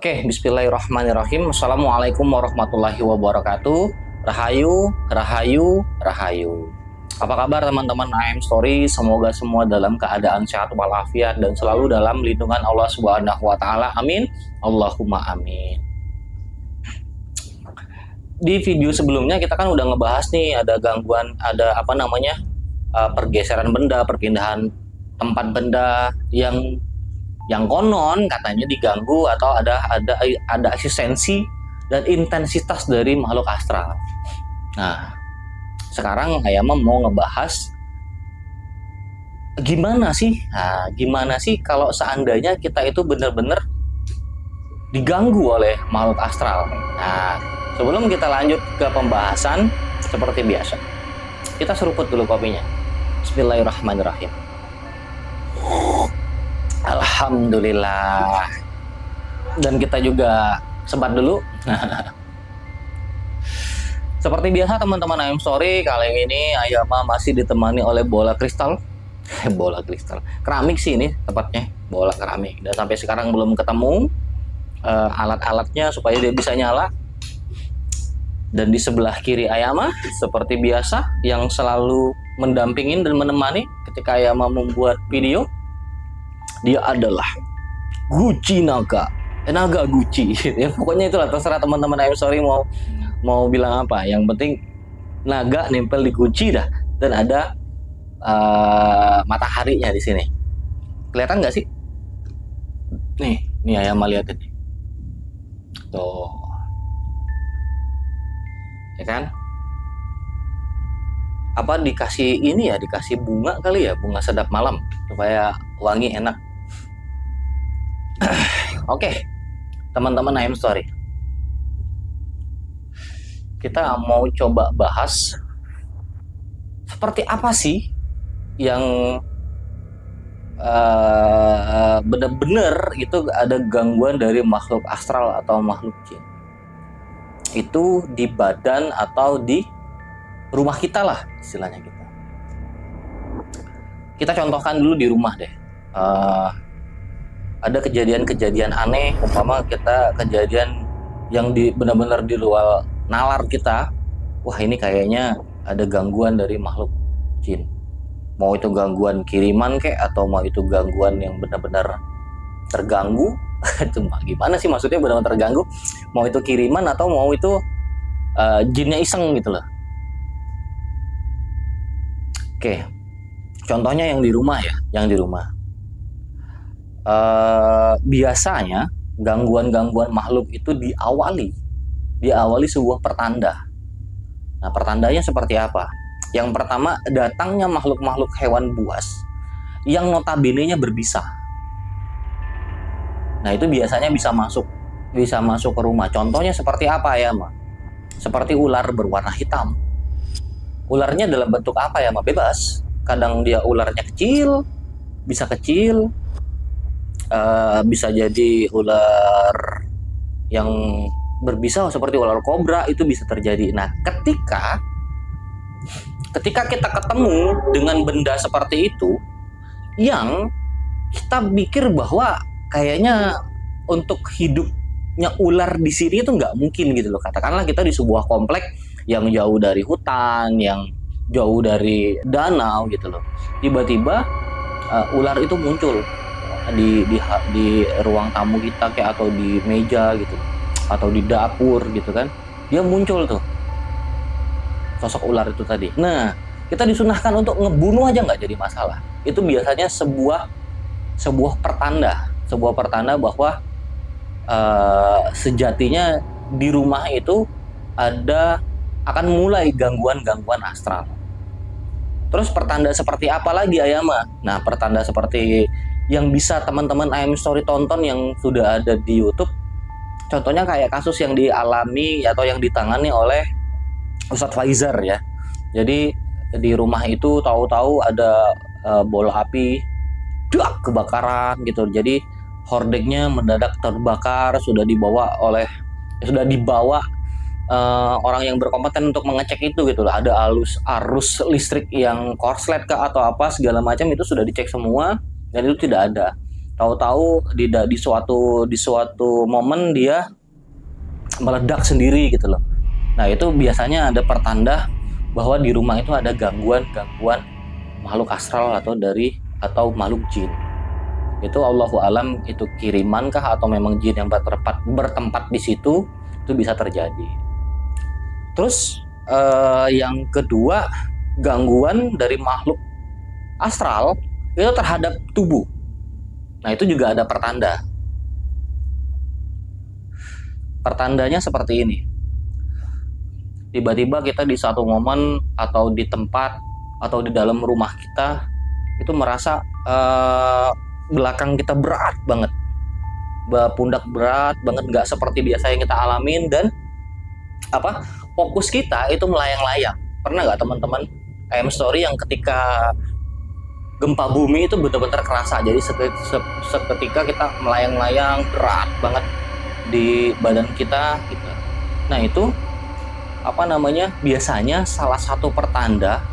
Oke, bismillahirrahmanirrahim. Assalamualaikum warahmatullahi wabarakatuh. Rahayu, rahayu, rahayu. Apa kabar teman-teman AM Story? Semoga semua dalam keadaan sehat walafiat dan selalu dalam lindungan Allah Subhanahu wa taala. Amin. Allahumma amin. Di video sebelumnya kita kan udah ngebahas nih ada gangguan, ada pergeseran benda, perpindahan tempat benda yang konon katanya diganggu atau ada eksistensi dan intensitas dari makhluk astral. Nah, sekarang Ayama mau ngebahas gimana sih kalau seandainya kita itu benar-benar diganggu oleh makhluk astral. Nah, sebelum kita lanjut ke pembahasan seperti biasa, kita seruput dulu kopinya. Bismillahirrahmanirrahim. Alhamdulillah. Dan kita juga sebat dulu. Seperti biasa teman-teman AM Story, kali ini Ayama masih ditemani oleh bola kristal. Bola kristal. Keramik sih ini tepatnya, bola keramik. Dan sampai sekarang belum ketemu alat-alatnya supaya dia bisa nyala. Dan di sebelah kiri Ayama seperti biasa yang selalu mendampingin dan menemani ketika Ayama membuat video, dia adalah Gucci Naga Gucci. Ya, pokoknya itulah, terserah teman-teman AM Story mau bilang apa. Yang penting naga nempel di Gucci dah, dan ada mataharinya di sini. Kelihatan nggak sih? Nih Ayama lihat ini. Tuh, ya kan? Apa dikasih ini ya, dikasih bunga kali ya, bunga sedap malam supaya wangi enak. Oke, teman-teman AM Story, kita mau coba bahas seperti apa sih yang benar-benar itu ada gangguan dari makhluk astral atau makhluk jin. Itu di badan atau di rumah kita lah istilahnya kita. Kita contohkan dulu di rumah deh. Ada kejadian-kejadian aneh, umpama kita kejadian yang benar-benar di luar nalar kita. Wah, ini kayaknya ada gangguan dari makhluk jin. Mau itu gangguan kiriman kek, atau mau itu gangguan yang benar-benar terganggu. Cuma gimana sih maksudnya benar-benar terganggu? Mau itu kiriman atau mau itu jinnya iseng gitu loh. Oke, contohnya yang di rumah ya, yang di rumah. Biasanya gangguan-gangguan makhluk itu diawali sebuah pertanda. Nah, pertandanya seperti apa? Yang pertama, datangnya makhluk-makhluk hewan buas yang notabene-nya berbisa. Nah, itu biasanya bisa masuk ke rumah. Contohnya seperti apa ya, Ma? Seperti ular berwarna hitam. Ularnya dalam bentuk apa ya, Ma? Bebas. Kadang dia ularnya kecil, bisa kecil. Bisa jadi ular yang berbisa seperti ular kobra, itu bisa terjadi. Nah, ketika kita ketemu dengan benda seperti itu, yang kita pikir bahwa kayaknya untuk hidupnya ular di sini itu nggak mungkin gitu loh. Katakanlah kita di sebuah komplek yang jauh dari hutan, yang jauh dari danau gitu loh. Tiba-tiba ular itu muncul di ruang tamu kita kayak, atau di meja gitu, atau di dapur gitu kan, dia muncul tuh sosok ular itu tadi. Nah, kita disunahkan untuk ngebunuh aja, nggak jadi masalah. Itu biasanya sebuah pertanda bahwa sejatinya di rumah itu akan mulai gangguan astral. Terus pertanda seperti apa lagi Ayama? Nah, pertanda seperti yang bisa teman-teman AM Story tonton yang sudah ada di YouTube. Contohnya kayak kasus yang dialami atau yang ditangani oleh Ustadz Faizar ya. Jadi di rumah itu tahu-tahu ada bola api, kebakaran gitu. Jadi hordengnya mendadak terbakar, sudah dibawa orang yang berkompeten untuk mengecek itu gitu loh. Ada arus listrik yang korslet atau apa segala macam, itu sudah dicek semua dan itu tidak ada. tahu-tahu di suatu momen dia meledak sendiri gitu loh. Nah itu biasanya ada pertanda bahwa di rumah itu ada gangguan makhluk astral atau makhluk jin. Itu Allahu alam, itu kiriman kah atau memang jin yang bertempat di situ, itu bisa terjadi. Terus yang kedua, gangguan dari makhluk astral itu terhadap tubuh. Nah itu juga ada pertanda. Pertandanya seperti ini. Tiba-tiba kita di satu momen atau di tempat atau di dalam rumah kita itu merasa belakang kita berat banget, pundak berat banget, nggak seperti biasa yang kita alamin, dan fokus kita itu melayang-layang. Pernah nggak teman-teman story yang ketika gempa bumi itu benar-benar kerasa, jadi seketika kita melayang-layang berat banget di badan kita gitu. Nah itu biasanya salah satu pertanda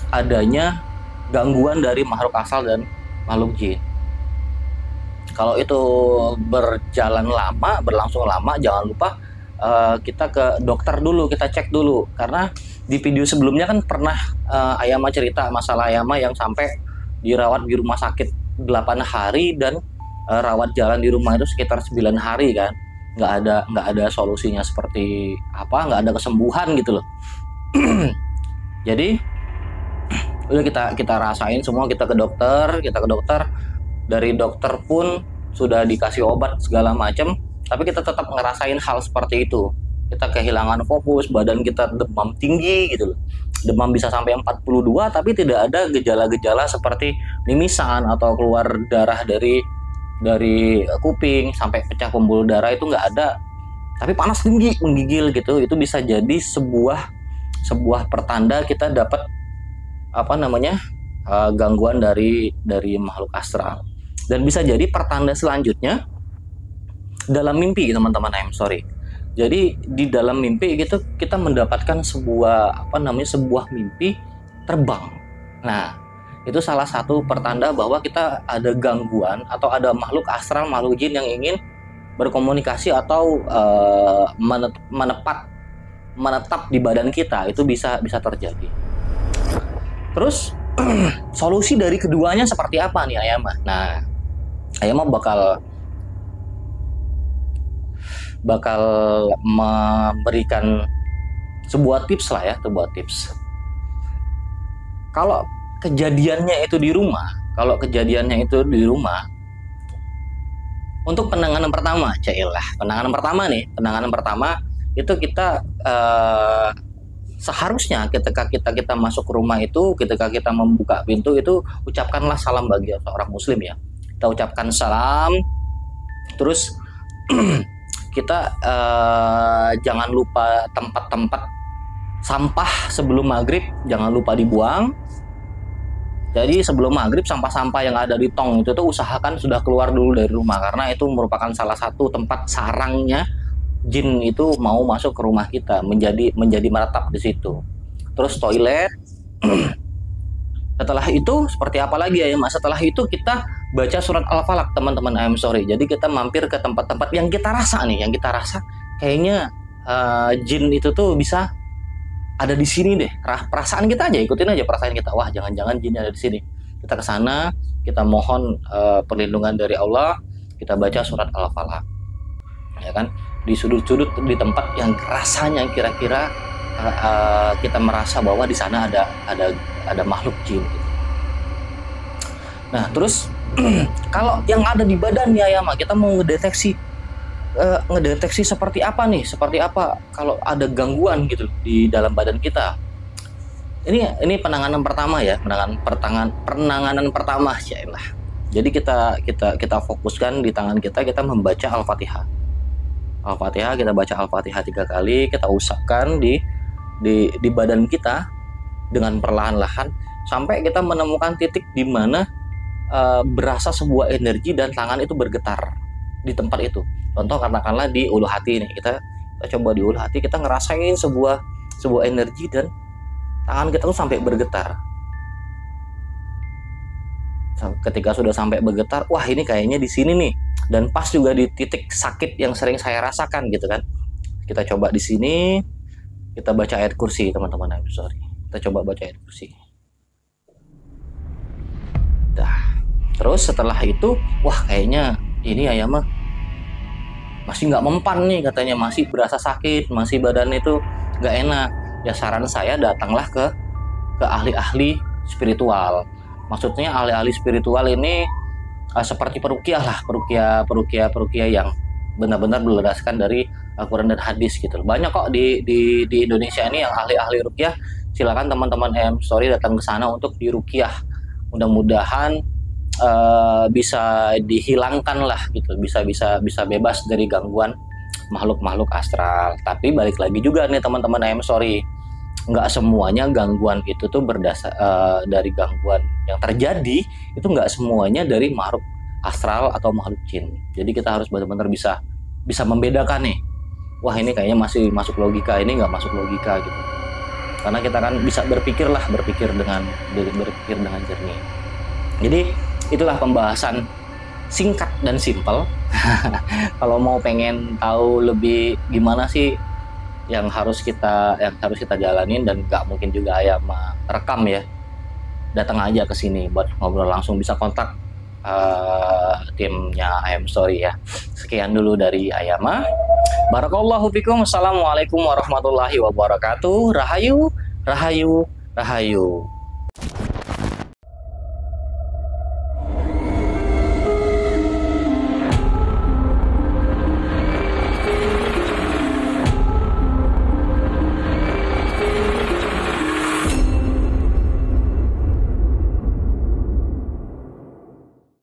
adanya gangguan dari makhluk astral dan makhluk jin. Kalau itu berlangsung lama, jangan lupa kita ke dokter dulu, kita cek dulu. Karena di video sebelumnya kan pernah Ayama cerita masalah Ayama yang sampai dirawat di rumah sakit 8 hari dan rawat jalan di rumah itu sekitar 9 hari kan. Nggak ada solusinya seperti nggak ada kesembuhan gitu loh. Jadi udah kita rasain semua, kita ke dokter, dari dokter pun sudah dikasih obat segala macam, tapi kita tetap ngerasain hal seperti itu. Kita kehilangan fokus, badan kita demam tinggi gitu loh. Demam bisa sampai 42, tapi tidak ada gejala-gejala seperti mimisan atau keluar darah dari kuping sampai pecah pembuluh darah, itu nggak ada. Tapi panas tinggi, menggigil gitu, itu bisa jadi sebuah pertanda kita dapat gangguan dari makhluk astral. Dan bisa jadi pertanda selanjutnya dalam mimpi teman-teman. Jadi di dalam mimpi gitu kita mendapatkan sebuah mimpi terbang. Nah itu salah satu pertanda bahwa kita ada gangguan atau ada makhluk astral, makhluk jin yang ingin berkomunikasi atau menetap di badan kita. Itu bisa terjadi. Terus solusi dari keduanya seperti apa nih Ayama? Nah, Ayama bakal memberikan sebuah tips lah ya, sebuah tips. Kalau kejadiannya itu di rumah, untuk penanganan pertama, penanganan pertama itu kita seharusnya ketika kita masuk ke rumah itu, ketika kita membuka pintu itu, ucapkanlah salam bagi seorang muslim ya. Kita ucapkan salam, terus kita jangan lupa tempat-tempat sampah sebelum maghrib jangan lupa dibuang. Jadi sebelum maghrib sampah-sampah yang ada di tong itu tuh usahakan sudah keluar dulu dari rumah, karena itu merupakan salah satu tempat sarangnya jin itu mau masuk ke rumah kita, menjadi menetap di situ. Terus toilet. Setelah itu seperti apa lagi ya Mas? Setelah itu kita baca surat Al-Falaq teman-teman. Jadi kita mampir ke tempat-tempat yang kita rasa kayaknya jin itu tuh bisa ada di sini deh. Perasaan kita aja, ikutin aja perasaan kita. Wah, jangan-jangan jin ada di sini. Kita ke sana, kita mohon perlindungan dari Allah, kita baca surat Al-Falaq. Ya kan? Di sudut-sudut, di tempat yang rasanya kira-kira kita merasa bahwa di sana ada makhluk jin gitu. Nah, terus kalau yang ada di badan ya Mak, kita mau ngedeteksi seperti apa kalau ada gangguan gitu di dalam badan kita. Ini penanganan pertama ya, penanganan pertama ya lah. Jadi kita fokuskan di tangan kita membaca Al-Fatihah. Kita baca Al-Fatihah 3 kali, kita usapkan di badan kita dengan perlahan-lahan sampai kita menemukan titik di mana berasa sebuah energi dan tangan itu bergetar di tempat itu. Contoh katakanlah di ulu hati nih, kita coba di ulu hati, kita ngerasain sebuah energi dan tangan kita tuh sampai bergetar. Ketika sudah sampai bergetar, wah ini kayaknya di sini nih, dan pas juga di titik sakit yang sering saya rasakan gitu kan. Kita coba di sini, kita baca ayat kursi teman-teman. Sorry, kita coba baca ayat kursi. Dah. Terus setelah itu, wah kayaknya ini ayam mah masih nggak mempan nih katanya, masih berasa sakit, masih badan itu nggak enak. Ya saran saya datanglah ke ahli-ahli spiritual. Maksudnya ahli-ahli spiritual ini seperti perukiah lah, perukiah yang benar-benar berdasarkan dari Al-Quran dan hadis gitu. Banyak kok di Indonesia ini yang ahli-ahli rukiah. Silakan teman-teman Story datang ke sana untuk dirukiah. Mudah-mudahan bisa dihilangkan lah gitu, bisa bebas dari gangguan makhluk-makhluk astral. Tapi balik lagi juga nih teman-teman Story, nggak semuanya gangguan itu tuh berdasar dari gangguan yang terjadi itu nggak semuanya dari makhluk astral atau makhluk jin. Jadi kita harus benar-benar bisa membedakan nih, wah ini kayaknya masih masuk logika, ini nggak masuk logika gitu. Karena kita kan bisa berpikir dengan jernih. Jadi itulah pembahasan singkat dan simpel. Kalau mau pengen tahu lebih gimana sih yang harus kita jalanin, dan nggak mungkin juga ayam rekam ya, datang aja ke sini buat ngobrol langsung, bisa kontak timnya IM Story ya. Sekian dulu dari Ayama. Barakallahu fikum. Assalamualaikum warahmatullahi wabarakatuh. Rahayu, rahayu, rahayu.